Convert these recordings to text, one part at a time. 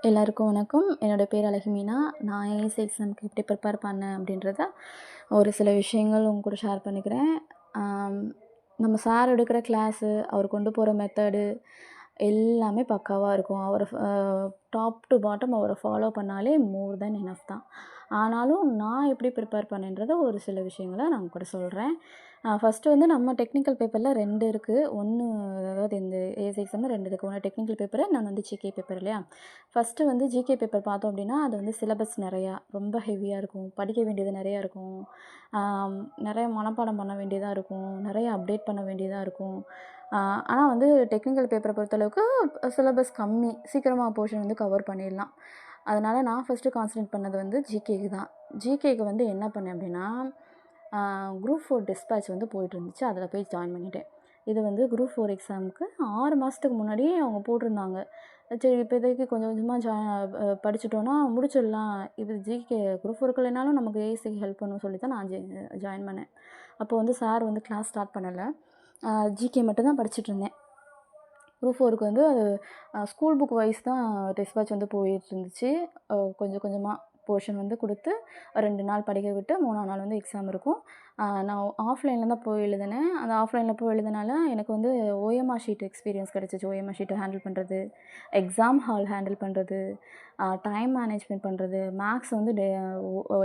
எல்லாருக்கும் வணக்கம். என்னோட பேர் அழகிமீனா. நான் ஏஎஸ்ஐ எக்ஸாமுக்கு எப்படி ப்ரிப்பேர் பண்ணேன் அப்படின்றத ஒரு சில விஷயங்கள் உங்க கூட ஷேர் பண்ணிக்கிறேன். ஆம், நம்ம சார் எடுக்கிற கிளாஸு, அவர் கொண்டு போகிற மெத்தடு எல்லாமே பக்காவா இருக்கும். அவர டாப் டு பாட்டம் அவர ஃபாலோ பண்ணாலே மோர் தென் எனஃப் தான். ஆனாலும் நான் எப்படி ப்ரிப்பேர் பண்ணேன்றத ஒரு சில விஷயங்கள நான் உங்க கூட சொல்கிறேன். ஃபஸ்ட்டு வந்து நம்ம டெக்னிக்கல் பேப்பரில் 2 இருக்குது. ஒன்று, அதாவது இந்த ஏஎஸ்ஐ எக்ஸாமில் 2 இருக்குது. ஒன்று டெக்னிக்கல் பேப்பரு, இன்னொன்று வந்து ஜிகே பேப்பர் இல்லையா? ஃபஸ்ட்டு வந்து ஜிகே பேப்பர் பார்த்தோம் அப்படின்னா, அது வந்து சிலபஸ் நிறையா ரொம்ப ஹெவியாக இருக்கும். படிக்க வேண்டியது நிறையா இருக்கும். நிறைய மனப்பாடம் பண்ண வேண்டியதாக இருக்கும். நிறைய அப்டேட் பண்ண வேண்டியதாக இருக்கும். ஆனால் வந்து டெக்னிக்கல் பேப்பரை பொறுத்தளவுக்கு சிலபஸ் கம்மி. சீக்கிரமாக போர்ஷன் வந்து கவர் பண்ணிடலாம். அதனால் நான் ஃபஸ்ட்டு கான்சன்ட்ரேட் பண்ணது வந்து ஜிகேக்கு தான். ஜிகேக்கு வந்து என்ன பண்ணேன் அப்படின்னா, குரூப் 4 டிஸ்பேட்ச் வந்து போயிட்டுருந்துச்சு. அதில் போய் ஜாயின் பண்ணிட்டேன். இது வந்து குரூப் 4 எக்ஸாமுக்கு 6 மாதத்துக்கு முன்னாடியே அவங்க போட்டிருந்தாங்க. சரி இப்போதைக்கு கொஞ்சம் கொஞ்சமாக படிச்சுட்டோன்னா முடிச்சிடலாம். இது ஜிகே குரூப் 4க்கு இல்லைனாலும் நமக்கு ஏஎஸ்ஐக்கு ஹெல்ப் பண்ணுன்னு சொல்லி தான் நான் ஜாயின் பண்ணேன். அப்போ வந்து சார் வந்து கிளாஸ் ஸ்டார்ட் பண்ணலை. ஜிகே மட்டும் தான் படிச்சுட்ருந்தேன். குரூப் 4க்கு வந்து அது ஸ்கூல் புக் வைஸ் தான் டிஸ்பேட்ச் வந்து போயிட்டுருந்துச்சு. கொஞ்சம் கொஞ்சமாக போர்ஷன் வந்து கொடுத்து 2 நாள் படிக்க விட்டு 3ஆம் நாள் வந்து எக்ஸாம் இருக்கும். நான் ஆஃப்லைனில் தான் போய் எழுதினேன். அந்த ஆஃப்லைனில் போய் எழுதினால எனக்கு வந்து ஓஎம்ஆர் ஷீட் எக்ஸ்பீரியன்ஸ் கிடச்சிச்சு. ஓஎம்ஆர் ஷீட்டை ஹேண்டில் பண்ணுறது, எக்ஸாம் ஹால் ஹேண்டில் பண்ணுறது, டைம் மேனேஜ்மெண்ட் பண்ணுறது, மேக்ஸ் வந்து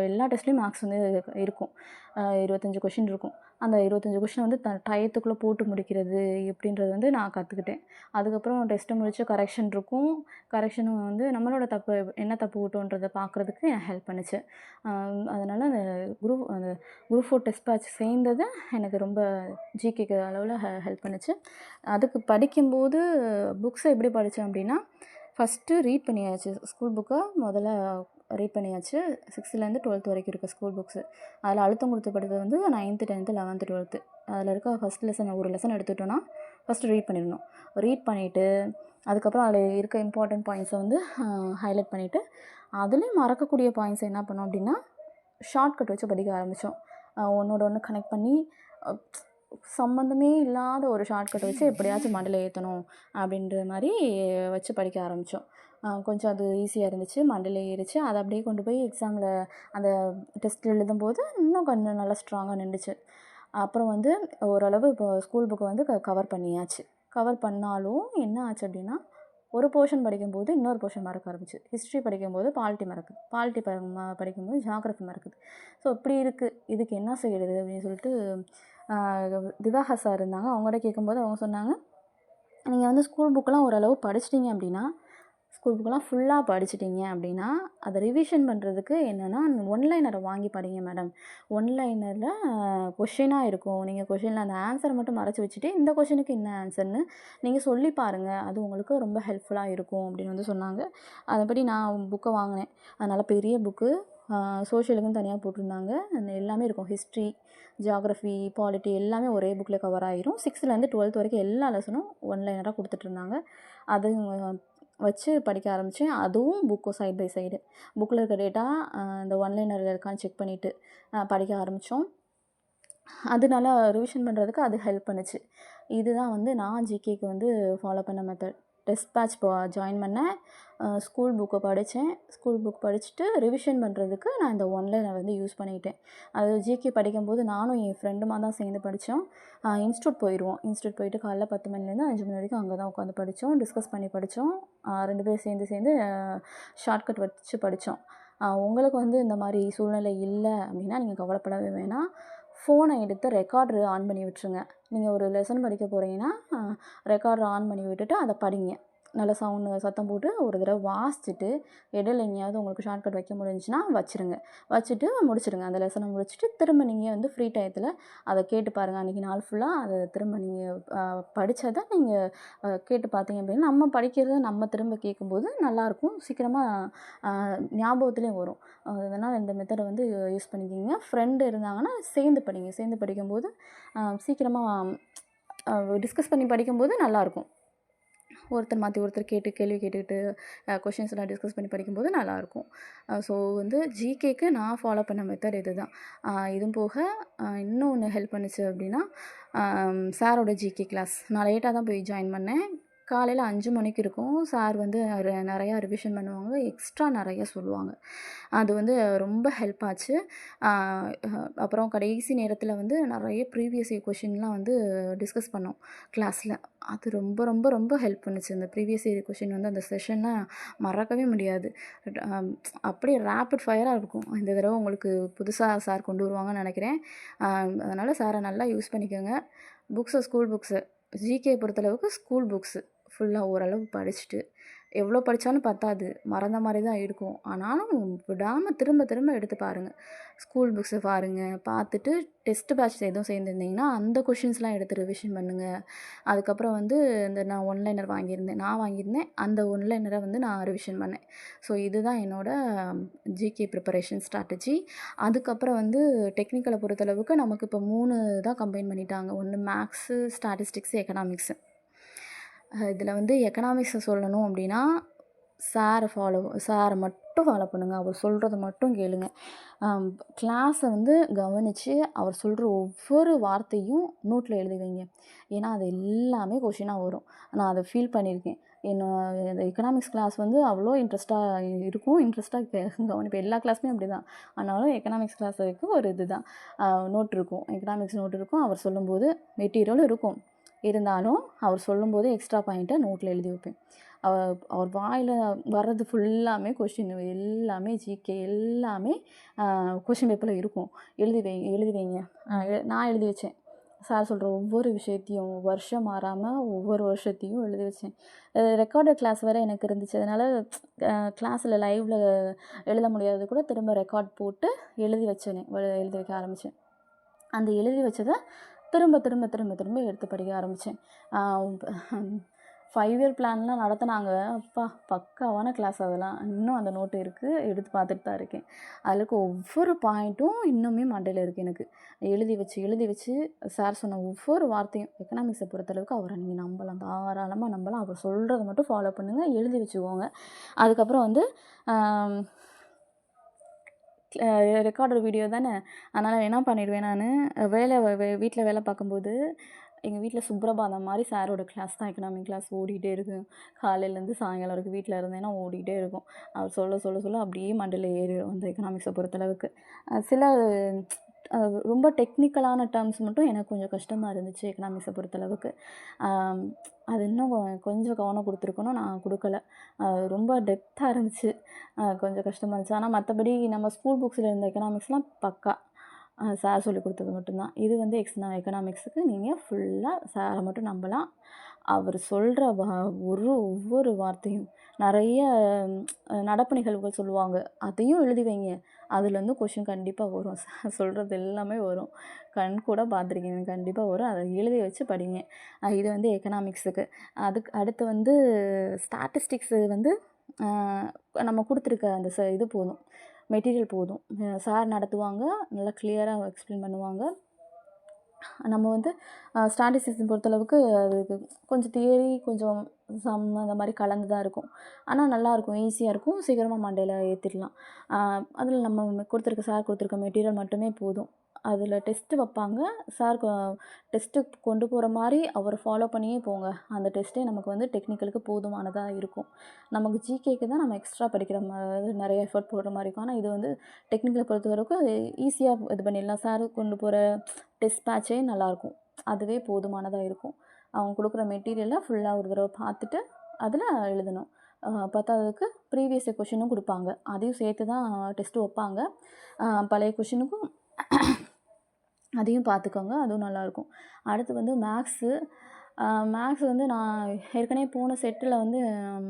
எல்லா டெஸ்ட்லேயும் மேக்ஸ் வந்து இருக்கும். 25 கொஷின் இருக்கும். அந்த 25 கொஷினை வந்து டயத்துக்குள்ளே போட்டு முடிக்கிறது எப்படின்றது வந்து நான் கற்றுக்கிட்டேன். அதுக்கப்புறம் டெஸ்ட்டு முடிச்சு கரெக்ஷன் இருக்கும். கரெக்ஷனும் வந்து நம்மளோட தப்பு என்ன தப்பு விட்டோன்றத பார்க்குறதுக்கு எனக்கு ஹெல்ப் பண்ணுச்சு. அதனால் அந்த குரூப் 4 டெஸ்ட் பேட்ச் சேர்ந்தது எனக்கு ரொம்ப ஜிகேக்கு அளவில் ஹெல்ப் பண்ணுச்சு. அதுக்கு படிக்கும்போது புக்ஸை எப்படி படித்தேன் அப்படின்னா, ஃபஸ்ட்டு ரீட் பண்ணியாச்சு. ஸ்கூல் புக்கை முதல்ல ரீட் பண்ணியாச்சு. 6லேருந்து 12th வரைக்கும் இருக்க ஸ்கூல் புக்ஸு. அதில் அழுத்தம் கொடுத்து படித்தது வந்து 9th, 10th, 11th, 12th. அதில் இருக்க ஃபஸ்ட் லெசன் ஒரு லெசன் எடுத்துட்டோன்னா ஃபஸ்ட்டு ரீட் பண்ணிடணும். ரீட் பண்ணிவிட்டு அதுக்கப்புறம் அதில் இருக்க இம்பார்ட்டண்ட் பாயிண்ட்ஸை வந்து ஹைலைட் பண்ணிவிட்டு, அதுலேயும் மறக்கக்கூடிய பாயிண்ட்ஸை என்ன பண்ணோம் அப்படின்னா, ஷார்ட்கட் வச்சு படிக்க ஆரம்பித்தோம். ஒன்றோட ஒன்று கனெக்ட் பண்ணி சம்மந்தமே இல்லாத ஒரு ஷார்ட்கட் வச்சு எப்படியாச்சும் மண்டையில் ஏற்றணும் அப்படின்ற மாதிரி வச்சு படிக்க ஆரம்பித்தோம். கொஞ்சம் அது ஈஸியாக இருந்துச்சு. மண்டையில் ஏறிச்சு. அதை அப்படியே கொண்டு போய் எக்ஸாமில் அந்த டெஸ்ட் எழுதும்போது இன்னும் கொஞ்சம் நல்லா ஸ்ட்ராங்காக நின்றுச்சு. அப்புறம் வந்து ஓரளவு இப்போ ஸ்கூல் புக்கை வந்து கவர் பண்ணியாச்சு. கவர் பண்ணாலும் என்ன ஆச்சு அப்படின்னா, ஒரு போர்ஷன் படிக்கும்போது இன்னொரு போர்ஷன் மறக்க ஆரம்பிச்சு. ஹிஸ்ட்ரி படிக்கும்போது பாலிட்டி மறக்குது. பாலிட்டி படிக்கும்போது ஜியாகிரஃபி மறக்குது. ஸோ இப்படி இருக்குது. இதுக்கு என்ன செய்கிறது அப்படின்னு சொல்லிட்டு திவாகர் சார் இருந்தாங்க. அவங்கள்ட்ட கேட்கும்போது அவங்க சொன்னாங்க, நீங்கள் வந்து ஸ்கூல் புக்கெலாம் ஓரளவு படிச்சிட்டிங்க அப்படின்னா, ஸ்கூல் புக்கெலாம் ஃபுல்லாக படிச்சிட்டிங்க அப்படின்னா, அதை ரிவிஷன் பண்ணுறதுக்கு என்னென்னா, ஒன்லைனரை வாங்கி படிங்க மேடம். ஒன்லைனரில் கொஷினாக இருக்கும். நீங்கள் கொஷினில் அந்த ஆன்சரை மட்டும் மறைச்சி வச்சுட்டு, இந்த கொஷினுக்கு என்ன ஆன்சர்னு நீங்கள் சொல்லி பாருங்கள். அது உங்களுக்கு ரொம்ப ஹெல்ப்ஃபுல்லாக இருக்கும் அப்படின்னு வந்து சொன்னாங்க. அதன்படி நான் புக்கை வாங்கினேன். அதனால் பெரிய புக்கு. சோஷியலுக்குன்னு தனியாக போட்டிருந்தாங்க. எல்லாமே இருக்கும். ஹிஸ்ட்ரி, ஜியாகிரஃபி, பாலிட்டி எல்லாமே ஒரே புக்கில் கவர் ஆகிரும். 6லேருந்து 12th வரைக்கும் எல்லா லெசனும் ஒன்லைனராக கொடுத்துட்ருந்தாங்க. அது வச்சு படிக்க ஆரம்பித்தேன். அதுவும் புக்கும் சைட் பை சைடு. புக்கில் இருக்க டேட்டா இந்த ஒன்லைனரில் இருக்கான்னு செக் பண்ணிவிட்டு படிக்க ஆரம்பித்தோம். அதனால ரிவிஷன் பண்ணுறதுக்கு அது ஹெல்ப் பண்ணுச்சு. இதுதான் வந்து நான் ஜிகேக்கு வந்து ஃபாலோ பண்ண மெத்தட். டெஸ்ட் பேட்ச் ஜாயின் பண்ணேன். ஸ்கூல் புக்கை படித்தேன். ஸ்கூல் புக் படிச்சுட்டு ரிவிஷன் பண்ணுறதுக்கு நான் இந்த ஒன்லைனர் வந்து யூஸ் பண்ணிக்கிட்டேன். அது ஜிகே படிக்கும்போது நானும் என் ஃப்ரெண்டுமா தான் சேர்ந்து படித்தோம். இன்ஸ்டியூட் போயிடுவோம். இன்ஸ்டியூட் போயிட்டு காலைல 10 மணிலேருந்து 5 மணி வரைக்கும் அங்கே தான் உட்காந்து படித்தோம். டிஸ்கஸ் பண்ணி படித்தோம். 2 பேர் சேர்ந்து ஷார்ட்கட் வச்சு படித்தோம். உங்களுக்கு வந்து இந்த மாதிரி சூழ்நிலை இல்லை அப்படின்னா நீங்கள் கவலைப்படவே வேணாம். ஃபோனை எடுத்து ரெக்கார்டரு ஆன் பண்ணி விட்டுருங்க. நீங்கள் ஒரு லெசன் படிக்க போகிறீங்கன்னா ரெக்கார்டர் ஆன் பண்ணி விட்டுட்டு அதை படிங்க. நல்லா சத்தம் போட்டு ஒரு தடவை வாசிச்சுட்டு, இடையில எங்கேயாவது உங்களுக்கு ஷார்ட்கட் வைக்க முடிஞ்சுன்னா வச்சுருங்க. வச்சுட்டு முடிச்சுடுங்க. அந்த லெசனை முடிச்சுட்டு திரும்ப நீங்கள் வந்து ஃப்ரீ டயத்தில் அதை கேட்டு பாருங்கள். அன்றைக்கி நாள் ஃபுல்லாக அதை திரும்ப நீங்கள் படித்ததை நீங்கள் கேட்டு பார்த்தீங்க அப்படின்னா, நம்ம படிக்கிறத நம்ம திரும்ப கேட்கும்போது நல்லாயிருக்கும். சீக்கிரமாக ஞாபகத்துலேயும் வரும். அதனால் இந்த மெத்தடை வந்து யூஸ் பண்ணிக்கிங்க. ஃப்ரெண்டு இருந்தாங்கன்னா சேர்ந்து படிங்க. சேர்ந்து படிக்கும்போது சீக்கிரமாக டிஸ்கஸ் பண்ணி படிக்கும்போது நல்லாயிருக்கும். ஒருத்தர் மாற்றி ஒருத்தர் கேள்வி கேட்டுக்கிட்டு கொஷின்ஸ் எல்லாம் டிஸ்கஸ் பண்ணி படிக்கும்போது நல்லாயிருக்கும். ஸோ வந்து ஜிகேக்கு நான் ஃபாலோ பண்ண மெத்தட் இது தான். இதுவும் போக இன்னொன்று ஹெல்ப் பண்ணுச்சு அப்படின்னா, சாரோட ஜிகே கிளாஸ். நான் லேட்டாக தான் போய் ஜாயின் பண்ணேன். காலையில் 5 மணிக்கு இருக்கும். சார் வந்து நிறையா ரிவிஷன் பண்ணுவாங்க, எக்ஸ்ட்ரா நிறைய சொல்லுவாங்க. அது வந்து ரொம்ப ஹெல்ப் ஆச்சு. அப்புறம் கடைசி நேரத்தில் வந்து நிறைய ப்ரீவியஸ் இயர் கொஷின்லாம் வந்து டிஸ்கஸ் பண்ணோம் கிளாஸில். அது ரொம்ப ரொம்ப ரொம்ப ஹெல்ப் பண்ணுச்சு. இந்த ப்ரீவியஸ் இயர் கொஷின் வந்து அந்த செஷன்லாம் மறக்கவே முடியாது. அப்படியே ரேப்பிட் ஃபயராக இருக்கும். இந்த தடவை உங்களுக்கு புதுசாக சார் கொண்டு வருவாங்கன்னு நினைக்கிறேன். அதனால் சாரை நல்லா யூஸ் பண்ணிக்கோங்க. ஸ்கூல் புக்ஸு ஜிகே பொறுத்தளவுக்கு ஸ்கூல் புக்ஸு ஃபுல்லாக ஓரளவு படிச்சுட்டு, எவ்வளோ படித்தாலும் பத்தாது, மறந்த மாதிரி தான் இருக்கும். ஆனாலும் விடாமல் திரும்ப திரும்ப எடுத்து பாருங்கள். ஸ்கூல் புக்ஸை பார்த்துட்டு டெஸ்ட் பேட்ச் எதுவும் சேர்ந்துருந்தீங்கன்னா அந்த கொஷின்ஸ்லாம் எடுத்து ரிவிஷன் பண்ணுங்கள். அதுக்கப்புறம் வந்து நான் ஒன்லைனர் வாங்கியிருந்தேன். அந்த ஒன்லைனரை வந்து நான் ரிவிஷன் பண்ணேன். ஸோ இதுதான் என்னோடய ஜிகே ப்ரிப்பரேஷன் ஸ்ட்ராட்டஜி. அதுக்கப்புறம் வந்து டெக்னிக்கலை பொறுத்தளவுக்கு நமக்கு இப்போ 3 தான் கம்பைன் பண்ணிட்டாங்க. ஒன்று மேக்ஸு, ஸ்டாட்டிஸ்டிக்ஸு, எக்கனாமிக்ஸு. இதில் வந்து எக்கனாமிக்ஸை சொல்லணும் அப்படின்னா சாரை மட்டும் ஃபாலோ பண்ணுங்கள். அவர் சொல்கிறத மட்டும் கேளுங்க. கிளாஸை வந்து கவனித்து அவர் சொல்கிற ஒவ்வொரு வார்த்தையும் நோட்டில் எழுதி வைங்க. ஏன்னா அது எல்லாமே கொஷினாக வரும். நான் அதை ஃபீல் பண்ணியிருக்கேன். இந்த எக்கனாமிக்ஸ் கிளாஸ் வந்து அவ்வளோ இன்ட்ரெஸ்ட்டாக கவனிப்பேன். எல்லா கிளாஸுமே அப்படி தான். ஆனாலும் எக்கனாமிக்ஸ் கிளாஸ் வரைக்கும் ஒரு இதுதான், நோட் இருக்கும், எக்கனாமிக்ஸ் நோட் இருக்கும். அவர் சொல்லும்போது மெட்டீரியலும் இருக்கும், இருந்தாலும் அவர் சொல்லும்போது எக்ஸ்ட்ரா பாயிண்ட்டை நோட்டில் எழுதி வைப்பேன். அவர் வாயில் வர்றது ஃபுல்லாமே கொஷின், எல்லாமே ஜிகே, எல்லாமே கொஷின் பேப்பரில் இருக்கும். எழுதி வைங்க. நான் எழுதி வச்சேன். சார் சொல்கிற ஒவ்வொரு விஷயத்தையும் வருஷம் மாறாமல் ஒவ்வொரு வருஷத்தையும் எழுதி வச்சேன். ரெக்கார்டட் கிளாஸ் வேறு எனக்கு இருந்துச்சு. அதனால் கிளாஸில் லைவில் எழுத முடியாது கூட திரும்ப ரெக்கார்ட் போட்டு எழுதி வைக்க ஆரம்பித்தேன். அந்த எழுதி வச்சதை திரும்ப திரும்ப திரும்ப திரும்ப எடுத்து படிக்க ஆரம்பித்தேன். 5 இயர் பிளான்லாம் நடத்தினாங்க. அப்பா பக்காவான கிளாஸ் அதெல்லாம். இன்னும் அந்த நோட்டு இருக்குது, எடுத்து பார்த்துட்டு தான் இருக்கேன். அதில் இருக்க ஒவ்வொரு பாயிண்ட்டும் இன்னுமே மண்டையில் இருக்குது எனக்கு. எழுதி வச்சு சார் சொன்ன ஒவ்வொரு வார்த்தையும். எக்கனாமிக்ஸை பொறுத்தளவுக்கு அவரை நீங்கள் நம்பலாம், தாராளமாக நம்பலாம். அவர் சொல்கிறத மட்டும் ஃபாலோ பண்ணுங்கள், எழுதி வச்சுக்கோங்க. அதுக்கப்புறம் வந்து ரெக்கார்டர் வீடியோ தானே, அதனால் என்ன பண்ணிடுவேன், நான் வீட்டில் வேலை பார்க்கும்போது எங்கள் வீட்டில் சுப்ரபாதம் மாதிரி சாரோட கிளாஸ் தான், எக்கனாமிக் கிளாஸ் ஓடிக்கிட்டே இருக்கும். காலையிலேருந்து சாயங்காலம் வரைக்கும் வீட்டில் இருந்தேன்னா ஓடிக்கிட்டே இருக்கும். அவர் சொல்ல அப்படியே மண்டையில் ஏறிடும் அந்த எக்கனாமிக்ஸை பொறுத்தளவுக்கு. சில ரொம்ப டெக்னிக்கலான டேர்ம்ஸ் மட்டும் எனக்கு கொஞ்சம் கஷ்டமாக இருந்துச்சு எக்கனாமிக்ஸை பொறுத்தளவுக்கு. அது இன்னும் கொஞ்சம் கவனம் கொடுத்துருக்கணும், நான் கொடுக்கல. ரொம்ப டெப்த்தாக இருந்துச்சு, கொஞ்சம் கஷ்டமாக இருந்துச்சு. ஆனால் மற்றபடி நம்ம ஸ்கூல் புக்ஸில் இருந்த எக்கனாமிக்ஸ்லாம் பக்கா சார் சொல்லி கொடுத்தது மட்டும்தான். இது வந்து எக்கனாமிக்ஸுக்கு நீங்கள் ஃபுல்லாக சாரை மட்டும் நம்பலாம். அவர் சொல்கிற ஒவ்வொரு வார்த்தையும், நிறைய நடப்பு நிகழ்வுகள் சொல்லுவாங்க, அதையும் எழுதி வைங்க. அதுலேருந்து கொஷின் கண்டிப்பாக வரும். சார் சொல்கிறது எல்லாமே வரும். கண் கூட பார்த்துருக்கீங்க, கண்டிப்பாக வரும். அதை எழுதி வச்சு படிங்க. இது வந்து எக்கனாமிக்ஸுக்கு. அதுக்கு அடுத்து வந்து ஸ்டாட்டிஸ்டிக்ஸு வந்து நம்ம கொடுத்துருக்க அந்த இது போதும், மெட்டீரியல் போதும். சார் நடத்துவாங்க, நல்லா கிளியராக எக்ஸ்பிளைன் பண்ணுவாங்க. நம்ம வந்து ஸ்டாட்டிஸ்டிக்ஸ் பொறுத்தளவுக்கு அதுக்கு கொஞ்சம் தியரி, கொஞ்சம் சம் அந்த மாதிரி கலந்து தான் இருக்கும். ஆனால் நல்லாயிருக்கும், ஈஸியாக இருக்கும், சீக்கிரமாக மண்டையில் ஏற்றிடலாம். அதில் நம்ம சார் கொடுத்துருக்க மெட்டீரியல் மட்டுமே போதும். அதில் டெஸ்ட்டு வைப்பாங்க. சார் டெஸ்ட்டு கொண்டு போகிற மாதிரி அவரை ஃபாலோ பண்ணியே போங்க. அந்த டெஸ்ட்டே நமக்கு வந்து டெக்னிக்கலுக்கு போதுமானதாக இருக்கும். நமக்கு ஜிகேக்கு தான் நம்ம எக்ஸ்ட்ரா படிக்கிற மாதிரி நிறைய எஃபர்ட் போடுற மாதிரி இருக்கும். ஆனால் இது வந்து டெக்னிக்கலை பொறுத்த வரைக்கும் ஈஸியாக இது பண்ணிடலாம். சார் கொண்டு போகிற டெஸ்ட் பேட்சே நல்லாயிருக்கும், அதுவே போதுமானதாக இருக்கும். அவங்க கொடுக்குற மெட்டீரியலை ஃபுல்லாக ஒரு தடவை பார்த்துட்டு அதில் எழுதணும். பத்தாததுக்கு ப்ரீவியஸ் கொஷினும் கொடுப்பாங்க, அதையும் சேர்த்து தான் டெஸ்ட்டு வைப்பாங்க. பழைய கொஷினுக்கும் அதையும் பார்த்துக்கோங்க, அதுவும் நல்லாயிருக்கும். அடுத்து வந்து மேக்ஸு வந்து நான் ஏற்கனவே போன செட்டில் வந்து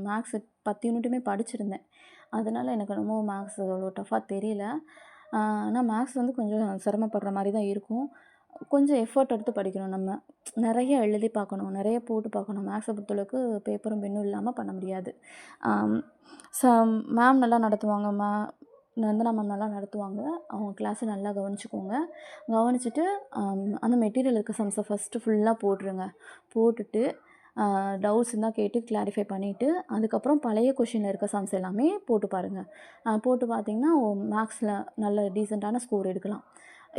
மேக்ஸு 10 யூனிட்டுமே படிச்சிருந்தேன். அதனால் எனக்கு என்னமோ மேக்ஸ் அவ்வளோ டஃப்பாக தெரியல. ஆனால் மேக்ஸ் வந்து கொஞ்சம் சிரமப்படுற மாதிரி தான் இருக்கும். கொஞ்சம் எஃபர்ட் எடுத்து படிக்கணும். நம்ம நிறைய எழுதி பார்க்கணும், நிறைய போட்டு பார்க்கணும். மேக்ஸை பொறுத்தளவுக்கு பேப்பரும் பென்னும் இல்லாமல் பண்ண முடியாது. மேம் நல்லா நடத்துவாங்க. நந்தனா மேம் நல்லா நடத்துவாங்க. அவங்க கிளாஸை நல்லா கவனிச்சுக்கோங்க. கவனிச்சுட்டு அந்த மெட்டீரியல் இருக்க சம்ஸை ஃபஸ்ட்டு ஃபுல்லாக போட்டுட்டு டவுட்ஸ் இருந்தால் கேட்டு கிளாரிஃபை பண்ணிவிட்டு அதுக்கப்புறம் பழைய கொஷினில் இருக்க சம்ஸ் எல்லாமே போட்டு பாருங்கள். போட்டு பார்த்திங்கன்னா மேக்ஸில் நல்ல டீசெண்டான ஸ்கோர் எடுக்கலாம்.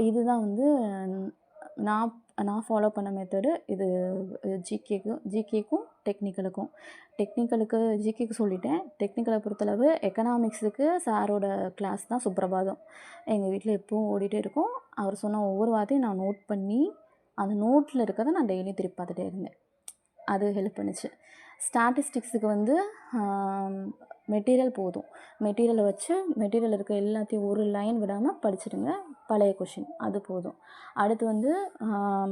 இதுதான் வந்து நான் நான் ஃபாலோ பண்ண மெத்தடு இது ஜிகேக்கும் டெக்னிக்கலுக்கு ஜிகேக்கு சொல்லிட்டேன். டெக்னிக்கலை பொறுத்தளவு எக்கனாமிக்ஸுக்கு சாரோட கிளாஸ் தான் சுப்ரபாதம். எங்கள் வீட்டில் எப்பவும் ஓடிட்டே இருக்கும். அவர் சொன்ன ஒவ்வொரு வார்த்தையும் நான் நோட் பண்ணி அந்த நோட்டில் இருக்கிறத நான் டெய்லியும் திருப்பி பார்த்துட்டே இருந்தேன். அது ஹெல்ப் பண்ணுச்சு. ஸ்டாட்டிஸ்டிக்ஸுக்கு வந்து மெட்டீரியல் போதும். மெட்டீரியல் இருக்க எல்லாத்தையும் ஒரு லைன் விடாமல் படிச்சிடுங்க. பழைய கொஷின் அது போதும். அடுத்து வந்து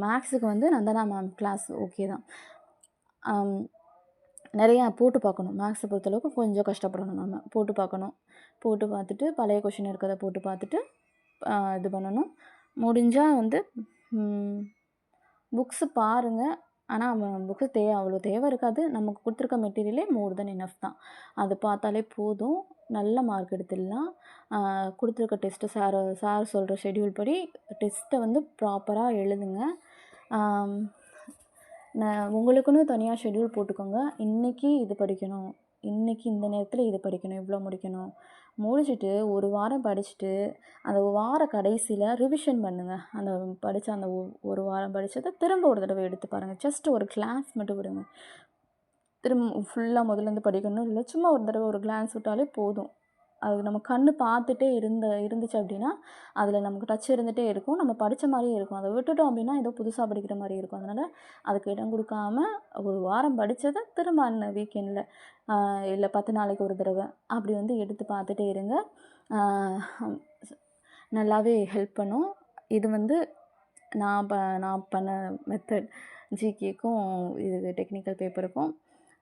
மேக்ஸுக்கு வந்து நந்தனா மேம் கிளாஸ் ஓகே தான். நிறையா போட்டு பார்க்கணும். மேக்ஸை பொறுத்தளவுக்கு கொஞ்சம் கஷ்டப்படணும். நம்ம போட்டு பார்க்கணும். போட்டு பார்த்துட்டு பழைய கொஷின் இருக்கிறத போட்டு பார்த்துட்டு இது பண்ணணும். முடிஞ்சால் வந்து புக்ஸு பாருங்கள். ஆனால் புக்கு அவ்வளோ தேவை இருக்காது. நமக்கு கொடுத்துருக்க மெட்டீரியலே மோர் தென் எனஃப் தான். அது பார்த்தாலே போதும். நல்ல மார்க் எடுத்துடலாம். கொடுத்துருக்க டெஸ்ட்டு சார் சொல்கிற ஷெட்யூல் படி டெஸ்ட்டை வந்து ப்ராப்பராக எழுதுங்க. உங்களுக்குன்னு தனியாக ஷெட்யூல் போட்டுக்கோங்க. இன்றைக்கி இது படிக்கணும், இன்றைக்கி இந்த நேரத்தில் இது படிக்கணும், இவ்வளோ முடிக்கணும். முடிச்சுட்டு ஒரு வாரம் படிச்சுட்டு அந்த வார கடைசியில் ரிவிஷன் பண்ணுங்கள். அந்த படித்த அந்த ஒரு வாரம் படித்ததை திரும்ப ஒரு தடவை எடுத்து பாருங்கள். ஜஸ்ட் ஒரு கிளாஸ் மட்டும் விடுங்க. திரும்ப ஃபுல்லாக முதலேருந்து படிக்கணும் இல்லை, சும்மா ஒரு தடவை ஒரு கிளான்ஸ் விட்டாலே போதும். அது நம்ம கண் பார்த்துட்டே இருந்துச்சு அப்படின்னா அதில் நமக்கு டச் இருந்துகிட்டே இருக்கும். நம்ம படித்த மாதிரியே இருக்கும். அதை விட்டுட்டோம் அப்படின்னா ஏதோ புதுசாக படிக்கிற மாதிரி இருக்கும். அதனால் அதுக்கு இடம் கொடுக்காம ஒரு வாரம் படித்ததை திரும்ப அந்த வீக்கெண்டில் இல்லை 10 நாளைக்கு ஒரு தடவை அப்படி வந்து எடுத்து பார்த்துட்டே இருங்க. நல்லாவே ஹெல்ப் பண்ணும். இது வந்து நான் பண்ண மெத்தட் ஜிகேக்கும் இது டெக்னிக்கல் பேப்பருக்கும்.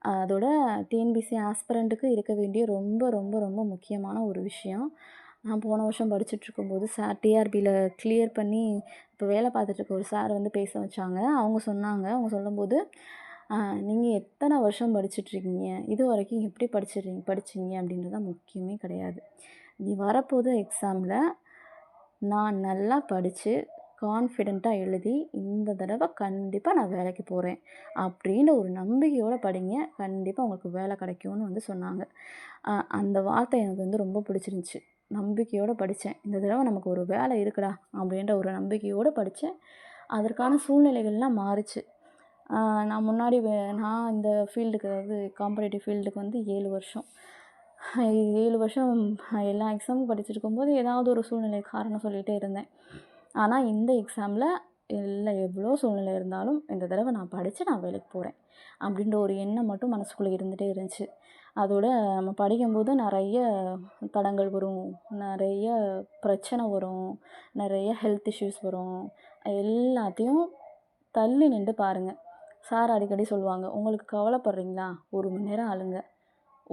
அதோட டிஎன்பிஎஸ்சி ஆஸ்பிரண்ட்டுக்கு இருக்க வேண்டிய ரொம்ப ரொம்ப ரொம்ப முக்கியமான ஒரு விஷயம். நான் போன வருஷம் படிச்சுட்ருக்கும்போது சார் டிஆர்பியில் கிளியர் பண்ணி இப்போ வேலை பார்த்துட்ருக்க ஒரு சார் வந்து பேச வச்சாங்க. அவங்க சொல்லும்போது நீங்கள் எத்தனை வருஷம் படிச்சுட்ருக்கீங்க, இது வரைக்கும் எப்படி படிச்சிங்க அப்படின்றது தான் முக்கியமே கிடையாது. நீ வரப்போது எக்ஸாமில் நான் நல்லா படித்து கான்ஃபிடெண்ட்டாக எழுதி இந்த தடவை கண்டிப்பாக நான் வேலைக்கு போகிறேன் அப்படின்னு ஒரு நம்பிக்கையோடு படிங்க. கண்டிப்பாக உங்களுக்கு வேலை கிடைக்கும்னு வந்து சொன்னாங்க. அந்த வார்த்தை எனக்கு வந்து ரொம்ப பிடிச்சிருந்துச்சி. நம்பிக்கையோடு படித்தேன். இந்த தடவை நமக்கு ஒரு வேலை இருக்குடா அப்படின்ற ஒரு நம்பிக்கையோடு படித்தேன். அதற்கான சூழ்நிலைகள்லாம் மாறிச்சு. நான் இந்த ஃபீல்டுக்கு, அதாவது காம்படேட்டிவ் ஃபீல்டுக்கு வந்து 7 வருஷம் எல்லா எக்ஸாமும் படிச்சுருக்கும்போது ஏதாவது ஒரு சூழ்நிலை காரணம் சொல்லிகிட்டே இருந்தேன். ஆனால் இந்த எக்ஸாமில் இல்லை, எவ்வளோ சூழ்நிலை இருந்தாலும் இந்த தடவை நான் படித்து நான் வேலைக்கு போகிறேன் அப்படின்ற ஒரு எண்ணம் மட்டும் மனசுக்குள்ளே இருந்துகிட்டே இருந்துச்சு. அதோட நம்ம படிக்கும்போது நிறைய தடங்கள் வரும், நிறைய பிரச்சனை வரும், நிறைய ஹெல்த் இஷ்யூஸ் வரும். எல்லாத்தையும் தள்ளி நின்று பாருங்கள். சார் அடிக்கடி சொல்லுவாங்க, உங்களுக்கு கவலைப்படுறீங்களா 1 மணி நேரம் அழுங்க,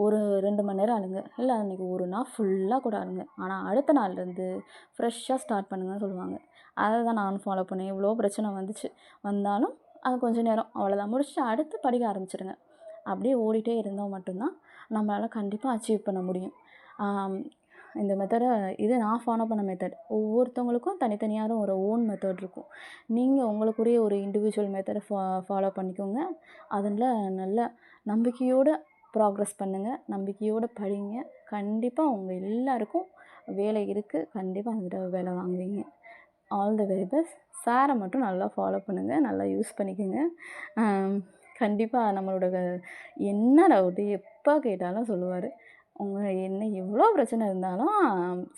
ஒரு 2 மணி நேரம் அழுங்க, இல்லை அன்றைக்கி ஒரு நாள் ஃபுல்லாக கூட அழுங்க, ஆனால் அடுத்த நாள்லேருந்து ஃப்ரெஷ்ஷாக ஸ்டார்ட் பண்ணுங்கன்னு சொல்லுவாங்க. அதை தான் நானும் ஃபாலோ பண்ணேன். எவ்வளோ பிரச்சனை வந்தாலும் அது கொஞ்சம் நேரம் அவ்வளோதான், முடிச்சுட்டு அடுத்து படிக்க ஆரம்பிச்சிடுங்க. அப்படியே ஓடிட்டே இருந்தால் மட்டும்தான் நம்மளால் கண்டிப்பாக அச்சீவ் பண்ண முடியும். இந்த மெத்தடை இது நான் ஃபாலோ பண்ண மெத்தட். ஒவ்வொருத்தவங்களுக்கும் தனித்தனியான ஒரு ஓன் மெத்தட் இருக்கும். நீங்கள் உங்களுக்குரிய ஒரு இண்டிவிஜுவல் மெத்தடை ஃபாலோ பண்ணிக்கோங்க. அதில் நல்ல நம்பிக்கையோடு ப்ராக்ரஸ் பண்ணுங்கள், நம்பிக்கையோடு படிங்க. கண்டிப்பாக உங்கள் எல்லாருக்கும் வேலை இருக்குது. கண்டிப்பாக அந்த வேலை வாங்குவீங்க. All the very best. சாரை மட்டும் நல்லா ஃபாலோ பண்ணுங்கள், நல்லா யூஸ் பண்ணிக்கோங்க. கண்டிப்பாக நம்மளோட என்ன டவுட்டு எப்போ கேட்டாலும் சொல்லுவார். என்ன எவ்வளோ பிரச்சனை இருந்தாலும்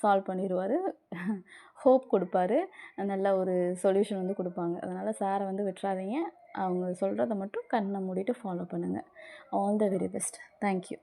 சால்வ் பண்ணிடுவார். ஹோப் கொடுப்பாரு. நல்ல ஒரு சொல்யூஷன் வந்து கொடுப்பாங்க. அதனால் சாரை வந்து விட்டுறாதீங்க. அவங்க சொல்கிறத மட்டும் கண்ணை மூடிட்டு ஃபாலோ பண்ணுங்கள். All the very best. Thank you.